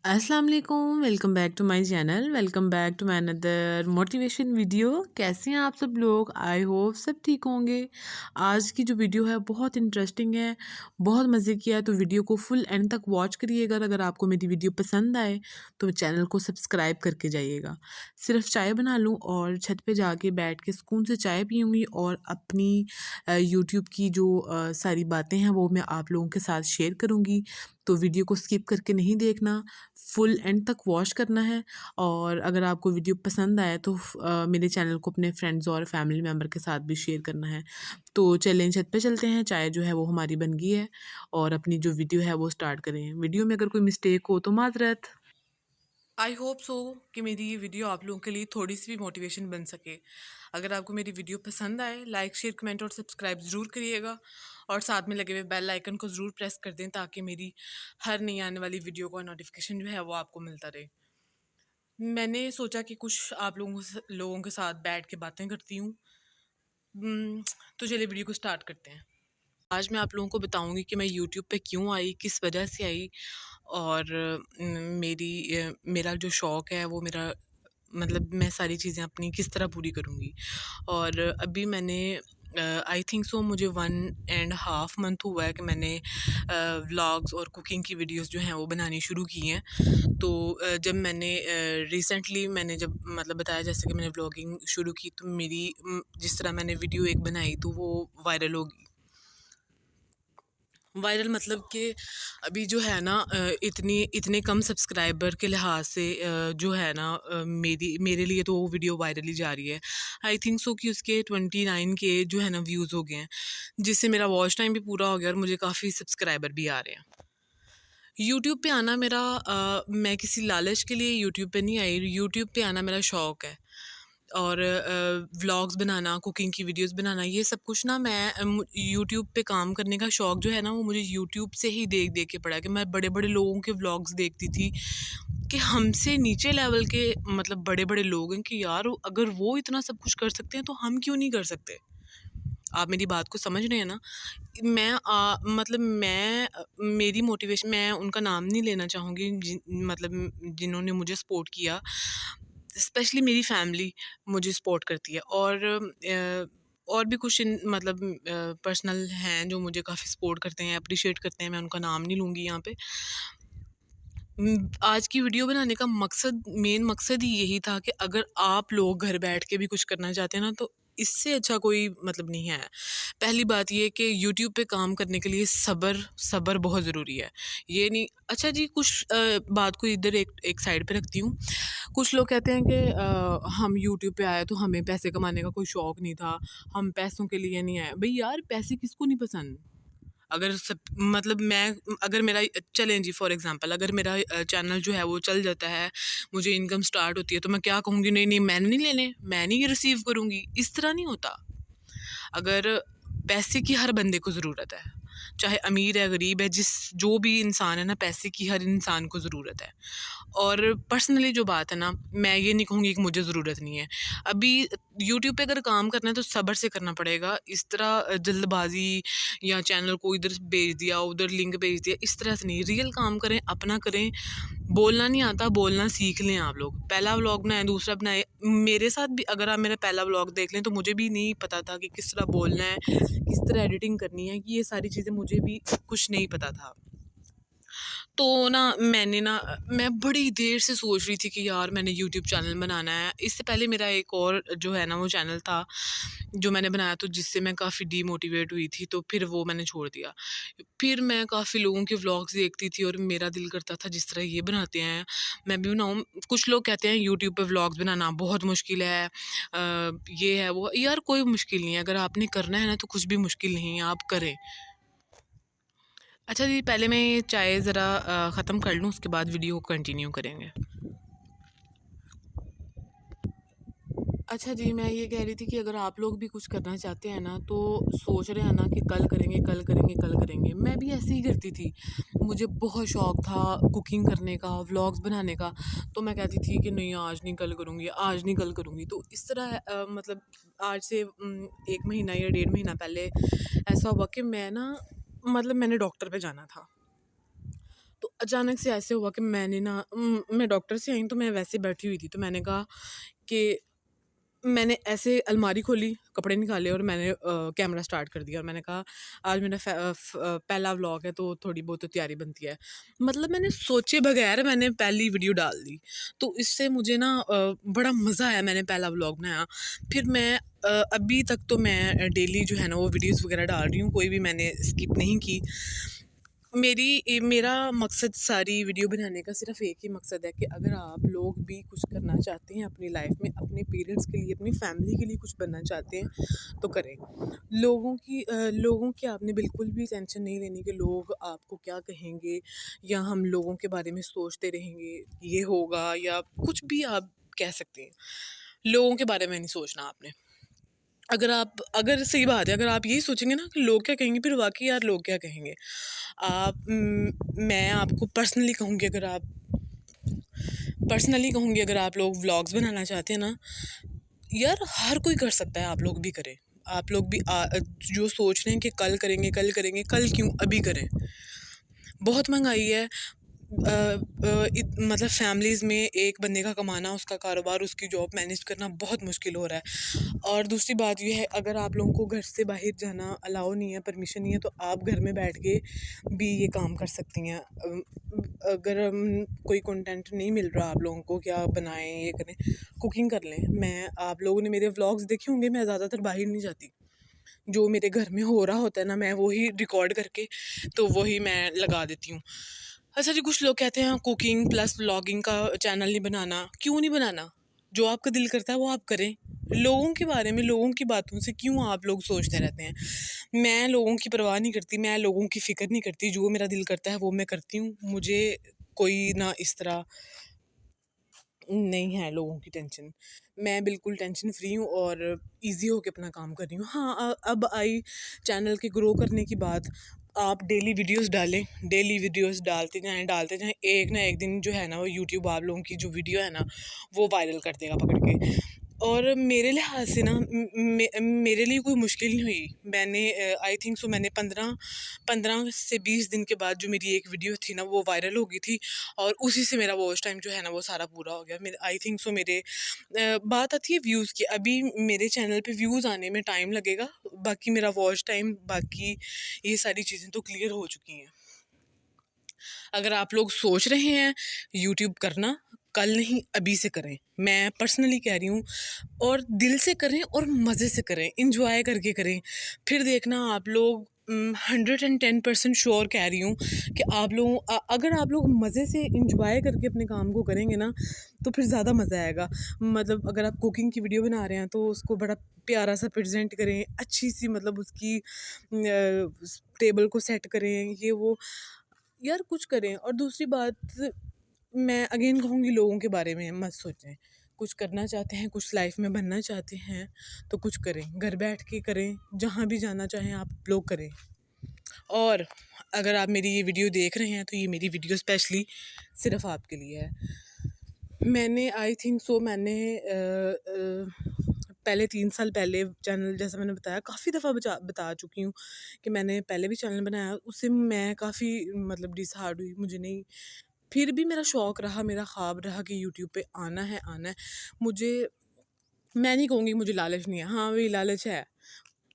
अस्सलाम वालेकुम, welcome back to my channel, welcome back to my another motivation video. कैसे हैं आप सब लोग? आई होप सब ठीक होंगे। आज की जो वीडियो है बहुत इंटरेस्टिंग है, बहुत मज़े की है, तो वीडियो को फुल एंड तक वॉच करिएगा। अगर आपको मेरी वीडियो पसंद आए तो चैनल को सब्सक्राइब करके जाइएगा। सिर्फ चाय बना लूँ और छत पे जाके बैठ के सुकून से चाय पीऊँगी और अपनी यूट्यूब की जो सारी बातें हैं वो मैं आप लोगों के साथ शेयर करूँगी। तो वीडियो को स्किप करके नहीं देखना, फुल एंड तक वॉच करना है। और अगर आपको वीडियो पसंद आए तो मेरे चैनल को अपने फ्रेंड्स और फैमिली मेम्बर के साथ भी शेयर करना है। तो चलें छत पे चलते हैं, चाय जो है वो हमारी बन गई है और अपनी जो वीडियो है वो स्टार्ट करें। वीडियो में अगर कोई मिस्टेक हो तो माज़रत। आई होप सो कि मेरी ये वीडियो आप लोगों के लिए थोड़ी सी भी मोटिवेशन बन सके। अगर आपको मेरी वीडियो पसंद आए, लाइक शेयर कमेंट और सब्सक्राइब ज़रूर करिएगा और साथ में लगे हुए बेल आइकन को ज़रूर प्रेस कर दें ताकि मेरी हर नई आने वाली वीडियो का नोटिफिकेशन जो है वो आपको मिलता रहे। मैंने सोचा कि कुछ आप लोगों के साथ बैठ के बातें करती हूँ। तो चलिए वीडियो को स्टार्ट करते हैं। आज मैं आप लोगों को बताऊंगी कि मैं यूट्यूब पे क्यों आई, किस वजह से आई और मेरा जो शौक़ है वो मेरा मतलब मैं सारी चीज़ें अपनी किस तरह पूरी करूँगी। और अभी मैंने आई थिंक सो मुझे 1.5 मंथ हुआ है कि मैंने व्लॉग्स और कुकिंग की वीडियोस जो हैं वो बनानी शुरू की हैं। तो जब मैंने रिसेंटली मैंने जब मतलब बताया जैसे कि मैंने व्लॉगिंग शुरू की तो जिस तरह मैंने वीडियो एक बनाई तो वो वायरल होगी। वायरल मतलब कि अभी जो है ना इतने कम सब्सक्राइबर के लिहाज से जो है ना मेरे लिए तो वो वीडियो वायरल ही जा रही है। आई थिंक सो कि उसके 29 के जो है ना व्यूज़ हो गए हैं, जिससे मेरा वॉच टाइम भी पूरा हो गया और मुझे काफ़ी सब्सक्राइबर भी आ रहे हैं। यूट्यूब पे आना मैं किसी लालच के लिए यूट्यूब पे नहीं आई। यूट्यूब पे आना मेरा शौक़ है और व्लॉग्स बनाना, कुकिंग की वीडियोस बनाना, ये सब कुछ ना मैं यूट्यूब पे काम करने का शौक़ जो है ना वो मुझे यूट्यूब से ही देख देख के पड़ा कि मैं बड़े बड़े लोगों के व्लॉग्स देखती थी कि हमसे नीचे लेवल के मतलब बड़े बड़े लोग हैं कि यार अगर वो इतना सब कुछ कर सकते हैं तो हम क्यों नहीं कर सकते। आप मेरी बात को समझ रहे हैं ना? मतलब मेरी मोटिवेशन, मैं उनका नाम नहीं लेना चाहूँगी जिन्होंने मुझे सपोर्ट किया। स्पेशली मेरी फैमिली मुझे सपोर्ट करती है और भी कुछ पर्सनल हैं जो मुझे काफ़ी सपोर्ट करते हैं, अप्रिशिएट करते हैं। मैं उनका नाम नहीं लूँगी यहाँ पे। आज की वीडियो बनाने का मेन मकसद ही यही था कि अगर आप लोग घर बैठ के भी कुछ करना चाहते हैं ना तो इससे अच्छा कोई मतलब नहीं है। पहली बात ये कि यूट्यूब पे काम करने के लिए सब्र बहुत ज़रूरी है। ये नहीं अच्छा जी कुछ बात को इधर एक साइड पे रखती हूँ। कुछ लोग कहते हैं कि हम यूट्यूब पे आए तो हमें पैसे कमाने का कोई शौक़ नहीं था, हम पैसों के लिए नहीं आए। भई यार पैसे किसको नहीं पसंद? अगर सब मतलब मैं अगर मेरा चलें जी फॉर एग्ज़ाम्पल अगर मेरा चैनल जो है वो चल जाता है, मुझे इनकम स्टार्ट होती है तो मैं क्या कहूँगी, नहीं, नहीं मैंने नहीं लेने, मैं नहीं ये रिसीव करूँगी। इस तरह नहीं होता। अगर पैसे की हर बंदे को ज़रूरत है, चाहे अमीर है, गरीब है, जो भी इंसान है ना, पैसे की हर इंसान को ज़रूरत है। और पर्सनली जो बात है ना, मैं ये नहीं कहूँगी कि मुझे ज़रूरत नहीं है। अभी यूट्यूब पे अगर काम करना है तो सब्र से करना पड़ेगा। इस तरह जल्दबाज़ी या चैनल को इधर भेज दिया, उधर लिंक भेज दिया, इस तरह से नहीं। रियल काम करें, अपना करें। बोलना नहीं आता, बोलना सीख लें आप लोग। पहला व्लॉग बनाएँ, दूसरा बनाएँ। मेरे साथ भी अगर आप मेरा पहला व्लॉग देख लें तो मुझे भी नहीं पता था कि किस तरह बोलना है, किस तरह एडिटिंग करनी है, कि ये सारी चीज़ें मुझे भी कुछ नहीं पता था। तो ना मैं बड़ी देर से सोच रही थी कि यार मैंने यूट्यूब चैनल बनाना है। इससे पहले मेरा एक और जो है ना वो चैनल था, जो मैंने बनाया तो जिससे मैं काफ़ी डीमोटिवेट हुई थी, तो फिर वो मैंने छोड़ दिया। फिर मैं काफ़ी लोगों के व्लॉग्स देखती थी और मेरा दिल करता था जिस तरह ये बनाते हैं, मैं भी बनाऊँ। कुछ लोग कहते हैं यूट्यूब पे व्लॉग्स बनाना बहुत मुश्किल है, ये है वो। यार कोई मुश्किल नहीं है, अगर आपने करना है ना तो कुछ भी मुश्किल नहीं है, आप करें। अच्छा जी, पहले मैं ये चाय ज़रा ख़त्म कर लूँ, उसके बाद वीडियो को कंटिन्यू करेंगे। अच्छा जी, मैं ये कह रही थी कि अगर आप लोग भी कुछ करना चाहते हैं ना, तो सोच रहे हैं ना कि कल करेंगे, कल करेंगे, कल करेंगे। मैं भी ऐसे ही करती थी। मुझे बहुत शौक़ था कुकिंग करने का, व्लॉग्स बनाने का, तो मैं कहती थी कि नहीं आज नहीं कल करूँगी, आज नहीं कल करूँगी। तो इस तरह मतलब आज से 1 महीना या 1.5 महीना पहले ऐसा हुआ कि मैंने डॉक्टर पे जाना था। तो अचानक से ऐसे हुआ कि मैंने ना मैं डॉक्टर से आई तो मैं वैसे बैठी हुई थी, तो मैंने कहा कि मैंने ऐसे अलमारी खोली, कपड़े निकाले और मैंने कैमरा स्टार्ट कर दिया और मैंने कहा आज मेरा पहला व्लॉग है तो थोड़ी बहुत तो तैयारी बनती है। मतलब मैंने सोचे बगैर मैंने पहली वीडियो डाल दी। तो इससे मुझे ना बड़ा मज़ा आया, मैंने पहला व्लॉग बनाया। फिर मैं अभी तक तो मैं डेली जो है ना वो वीडियोज़ वगैरह डाल रही हूँ, कोई भी मैंने स्किप नहीं की। मेरा मकसद सारी वीडियो बनाने का सिर्फ़ एक ही मकसद है कि अगर आप लोग भी कुछ करना चाहते हैं अपनी लाइफ में, अपने पेरेंट्स के लिए, अपनी फैमिली के लिए कुछ बनना चाहते हैं, तो करें। लोगों की आपने बिल्कुल भी टेंशन नहीं लेनी कि लोग आपको क्या कहेंगे, या हम लोगों के बारे में सोचते रहेंगे, ये होगा या कुछ भी आप कह सकते हैं। लोगों के बारे में नहीं सोचना आपने। अगर सही बात है, अगर आप यही सोचेंगे ना कि लोग क्या कहेंगे, फिर वाक़ई यार लोग क्या कहेंगे। मैं आपको पर्सनली कहूँगी, अगर आप लोग व्लॉग्स बनाना चाहते हैं ना, यार हर कोई कर सकता है, आप लोग भी करें। आप लोग भी जो सोच रहे हैं कि कल करेंगे, कल करेंगे, कल क्यों, अभी करें। बहुत महँगाई है। मतलब फैमिलीज़ में एक बंदे का कमाना, उसका कारोबार, उसकी जॉब मैनेज करना बहुत मुश्किल हो रहा है। और दूसरी बात ये है, अगर आप लोगों को घर से बाहर जाना अलाउ नहीं है, परमिशन नहीं है, तो आप घर में बैठ के भी ये काम कर सकती हैं। अगर कोई कंटेंट नहीं मिल रहा आप लोगों को, क्या बनाएं, ये करें, कुकिंग कर लें। आप लोगों ने मेरे व्लॉग्स देखे होंगे, मैं ज़्यादातर बाहर नहीं जाती। जो मेरे घर में हो रहा होता है ना, मैं वही रिकॉर्ड करके तो वही मैं लगा देती हूँ। अच्छा जी, कुछ लोग कहते हैं कुकिंग प्लस व्लॉगिंग का चैनल नहीं बनाना। क्यों नहीं बनाना? जो आपका दिल करता है वो आप करें। लोगों के बारे में, लोगों की बातों से क्यों आप लोग सोचते रहते हैं? मैं लोगों की परवाह नहीं करती, मैं लोगों की फ़िक्र नहीं करती। जो मेरा दिल करता है वो मैं करती हूँ। मुझे कोई ना इस तरह नहीं है लोगों की टेंशन। मैं बिल्कुल टेंशन फ्री हूँ और ईज़ी होके अपना काम कर रही हूँ। हाँ, अब आई चैनल के ग्रो करने की बात। आप डेली वीडियोज़ डालें, डेली वीडियोज़ डालते जाएँ। एक ना एक दिन जो है ना वो यूट्यूब आप लोगों की जो वीडियो है ना, वो वायरल कर देगा पकड़ के। और मेरे लिहाज से ना मेरे लिए कोई मुश्किल नहीं हुई। मैंने आई थिंक सो मैंने 15 से 20 दिन के बाद जो मेरी एक वीडियो थी ना वो वायरल हो गई थी, और उसी से मेरा वॉच टाइम जो है ना वो सारा पूरा हो गया। मेरे आई थिंक सो मेरे बात आती है व्यूज़ की, अभी मेरे चैनल पे व्यूज़ आने में टाइम लगेगा। बाकी मेरा वॉच टाइम, बाकी ये सारी चीज़ें तो क्लियर हो चुकी हैं। अगर आप लोग सोच रहे हैं यूट्यूब करना, कल नहीं अभी से करें। मैं पर्सनली कह रही हूँ, और दिल से करें और मज़े से करें, इंजॉय करके करें। फिर देखना आप लोग 110% श्योर कह रही हूँ कि अगर आप लोग मज़े से इंजॉय करके अपने काम को करेंगे ना, तो फिर ज़्यादा मज़ा आएगा। मतलब अगर आप कुकिंग की वीडियो बना रहे हैं तो उसको बड़ा प्यारा सा प्रेजेंट करें, अच्छी सी, मतलब उसकी टेबल को सेट करें, ये वो, यार कुछ करें। और दूसरी बात, मैं अगेन कहूँगी, लोगों के बारे में मत सोचें। कुछ करना चाहते हैं, कुछ लाइफ में बनना चाहते हैं, तो कुछ करें, घर बैठ के करें, जहाँ भी जाना चाहें आप लोग करें। और अगर आप मेरी ये वीडियो देख रहे हैं तो ये मेरी वीडियो स्पेशली सिर्फ आपके लिए है। मैंने आई थिंक सो मैंने पहले 3 साल पहले चैनल, जैसा मैंने बताया काफ़ी दफ़ा बता चुकी हूँ कि मैंने पहले भी चैनल बनाया, उससे मैं काफ़ी मतलब डिसहार्ड हुई। मुझे नहीं, फिर भी मेरा शौक़ रहा, मेरा ख्वाब रहा कि यूट्यूब पे आना है, आना है। मुझे, मैं नहीं कहूँगी मुझे लालच नहीं है, हाँ वही लालच है।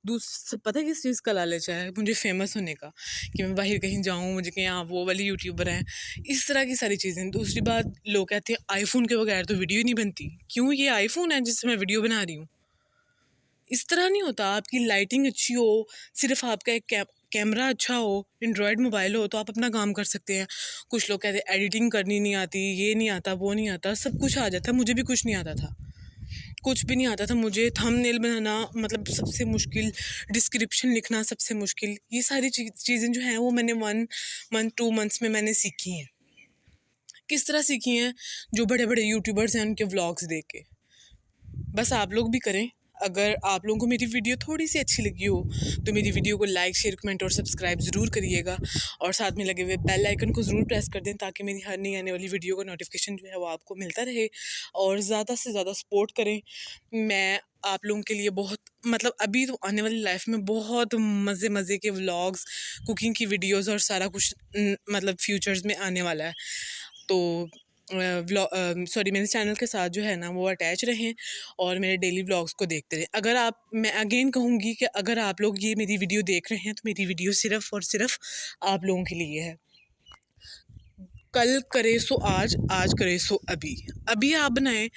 पता है किस चीज़ का लालच है? मुझे फ़ेमस होने का, कि मैं बाहर कहीं जाऊँ, मुझे कहीं हाँ वो वाली यूट्यूबर हैं, इस तरह की सारी चीज़ें। दूसरी बात, लोग कहते हैं आईफ़ोन के बगैर तो वीडियो ही नहीं बनती। क्यों? ये आईफ़ोन है जिससे मैं वीडियो बना रही हूँ। इस तरह नहीं होता। आपकी लाइटिंग अच्छी हो, सिर्फ आपका एक कैमरा अच्छा हो, एंड्रॉयड मोबाइल हो, तो आप अपना काम कर सकते हैं। कुछ लोग कहते हैं एडिटिंग करनी नहीं आती, ये नहीं आता, वो नहीं आता। सब कुछ आ जाता है, मुझे भी कुछ नहीं आता था, कुछ भी नहीं आता था मुझे। थंबनेल बनाना मतलब सबसे मुश्किल, डिस्क्रिप्शन लिखना सबसे मुश्किल, ये सारी चीज़ें जो हैं वो मैंने 1 मंथ 2 मंथ्स में मैंने सीखी हैं। किस तरह सीखी हैं? जो बड़े बड़े यूट्यूबर्स हैं उनके व्लॉग्स देख के। बस आप लोग भी करें, अगर आप लोगों को मेरी वीडियो थोड़ी सी अच्छी लगी हो तो मेरी वीडियो को लाइक, शेयर, कमेंट और सब्सक्राइब ज़रूर करिएगा, और साथ में लगे हुए बेल आइकन को ज़रूर प्रेस कर दें ताकि मेरी हर नई आने वाली वीडियो का नोटिफिकेशन जो है वो आपको मिलता रहे। और ज़्यादा से ज़्यादा सपोर्ट करें। मैं आप लोगों के लिए बहुत मतलब अभी तो आने वाली लाइफ में बहुत मज़े मज़े के व्लॉग्स, कुकिंग की वीडियोस और सारा कुछ मतलब फ्यूचर्स में आने वाला है। तो सॉरी, मेरे चैनल के साथ जो है ना वो अटैच रहें और मेरे डेली व्लॉग्स को देखते रहें। अगर आप मैं अगेन कहूँगी कि अगर आप लोग ये मेरी वीडियो देख रहे हैं तो मेरी वीडियो सिर्फ़ और सिर्फ आप लोगों के लिए है। कल करे सो आज, आज करे सो अभी। अभी आप बनाएं।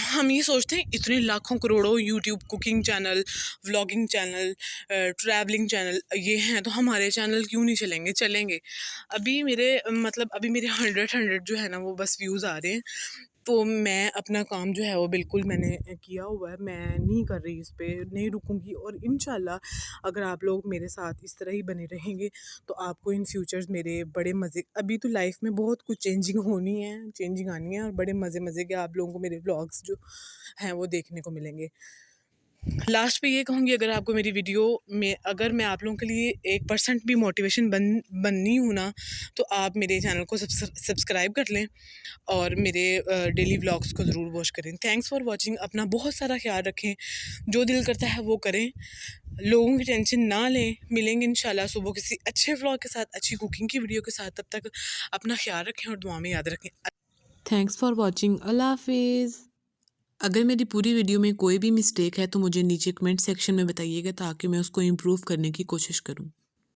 हम ये सोचते हैं इतने लाखों करोड़ों YouTube cooking channel, vlogging channel, travelling channel ये हैं, तो हमारे चैनल क्यों नहीं चलेंगे? चलेंगे। अभी मेरे मतलब अभी मेरे 100 जो है ना वो बस व्यूज़ आ रहे हैं। तो मैं अपना काम जो है वो बिल्कुल मैंने किया हुआ है, मैं नहीं कर रही, इस पे नहीं रुकूंगी। और इंशाल्लाह अगर आप लोग मेरे साथ इस तरह ही बने रहेंगे तो आपको इन फ्यूचर्स मेरे बड़े मज़े, अभी तो लाइफ में बहुत कुछ चेंजिंग होनी है, चेंजिंग आनी है, और बड़े मज़े मज़े के आप लोगों को मेरे व्लॉग्स जो हैं वो देखने को मिलेंगे। लास्ट पे ये कहूँगी, अगर आपको मेरी वीडियो में अगर मैं आप लोगों के लिए 1% भी मोटिवेशन बननी हूँ ना, तो आप मेरे चैनल को सब्सक्राइब कर लें और मेरे डेली व्लॉग्स को ज़रूर वॉच करें। Thanks for watching. अपना बहुत सारा ख्याल रखें, जो दिल करता है वो करें, लोगों की टेंशन ना लें। मिलेंगे इंशाल्लाह सुबह किसी अच्छे व्लॉग के साथ, अच्छी कुकिंग की वीडियो के साथ। तब तक अपना ख्याल रखें और दुआ में याद रखें। Thanks for watching. अल्लाह हाफिज़। अगर मेरी पूरी वीडियो में कोई भी मिस्टेक है तो मुझे नीचे कमेंट सेक्शन में बताइएगा ताकि मैं उसको इम्प्रूव करने की कोशिश करूँ।